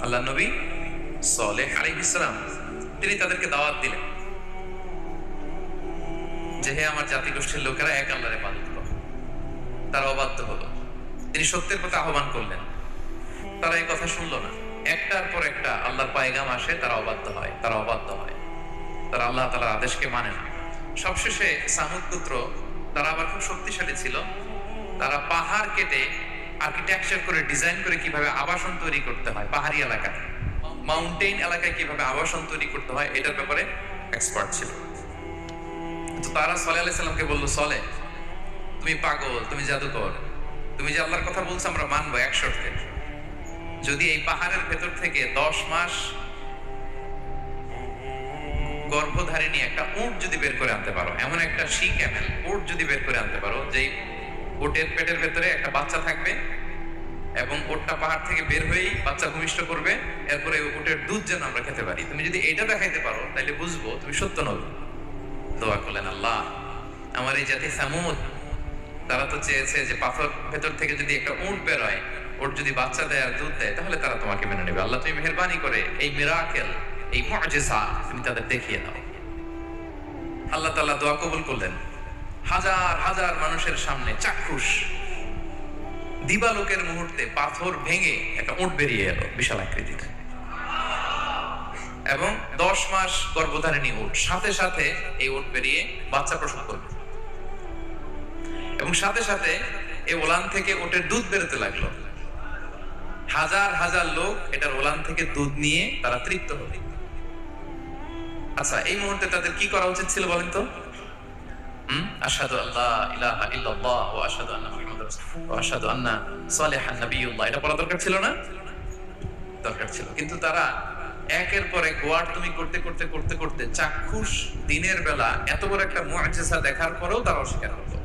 আল্লাহ নবী সালেহ আলাইহিস সালাম তিনি তাদেরকে দাওয়াত দিলেন যে হে আমার জাতিগোষ্ঠীর লোকেরা, এক আল্লাহর ইবাদত করো। তারা অবাধ্য হলো। তিনি সত্যের পথে আহ্বান করলেন, তারা এই কথা শুনলো না। একটার পর একটা আল্লাহর পায়গাম আসে, তারা অবাধ্য হয়, তারা আল্লাহ তাআলার আদেশকে মানে না। সবশেষে সামুদ পুত্র, তারা আবার খুব শক্তিশালী ছিল। তারা পাহাড় কেটে আর্কিটেকচার করে ডিজাইন করে কিভাবে আবাসন তৈরি করতে হয়, পাহাড়ি এলাকায় মাউন্টেইন এলাকায় কিভাবে আবাসন তৈরি করতে হয় এটার ব্যাপারে এক্সপার্ট ছিল। তো তারা সালেহ আলাইহিস সালামকে বলল, সালেহ তুমি পাগল, তুমি জাদুকর, তুমি যে আল্লাহর কথা বলছো আমরা মানবো এক শর্তে, যদি এই পাহাড়ের ভেতর থেকে 10 মাস গর্ভধারিণী একটা উট যদি বের করে আনতে পারো, এমন একটা শি ক্যামেল উট যদি বের করে আনতে পারো, যেই উটের পেটের ভেতরে একটা বাচ্চা থাকবে এবং ওটটা পাহাড় থেকে বের হয়েই বাচ্চা ভূমিষ্ঠ করবে, এরপরে উটের দুধ যেন আমরা খেতে পারি, তুমি যদি এটা দেখাইতে পারো তাহলে বুঝবো তুমি সত্য নবী। দোয়া করলেন, আল্লাহ আমার এই জাতি সামুদ, তারা তো চেয়েছে যে পাথর ভেতর থেকে যদি একটা উট বের হয়, ওর যদি বাচ্চা দেয় আর দুধ দেয় তাহলে তারা তোমাকে মেনে নেবে। আল্লাহ তুমি মেহেরবানি করে এই মিরাকেল, এই মুআজিজা তুমি তাদের দেখিয়ে দাও। আল্লাহ তাআলা দোয়া কবুল করলেন। হাজার হাজার মানুষের সামনে চাক্ষুষ দিবালোকের মুহূর্তে পাথর ভেঙে একটা উট বেরিয়ে এলো বিশাল আকৃতির, এবং 10 মাস গর্ভধারিণী উট, সাথে সাথে এই উট বেরিয়ে বাচ্চা প্রসব করবে, এবং সাথে সাথে এই ওলান থেকে উটের দুধ বেরোতে লাগলো। হাজার হাজার লোক এটার ওলান থেকে দুধ নিয়ে তারা তৃপ্ত হবে। আচ্ছা, এই মুহূর্তে তাদের কি করা উচিত ছিল বলেন তো? আশহাদু আল্লা ইলাহা ইল্লাল্লাহ ওয়া আশহাদু আন্না মুহাম্মাদার রাসূলুল্লাহ ওয়া আশহাদু আন্না সালিহান নাবিয়ুল্লাহ, এটা বলা দরকার ছিল না? দরকার ছিল। কিন্তু তারা একের পর এক ওয়ার্ড তুমি করতে করতে করতে করতে চাক্ষুষ দিনের বেলা এত বড় একটা মুআজিজা দেখার পরেও তারা অস্বীকার করলো।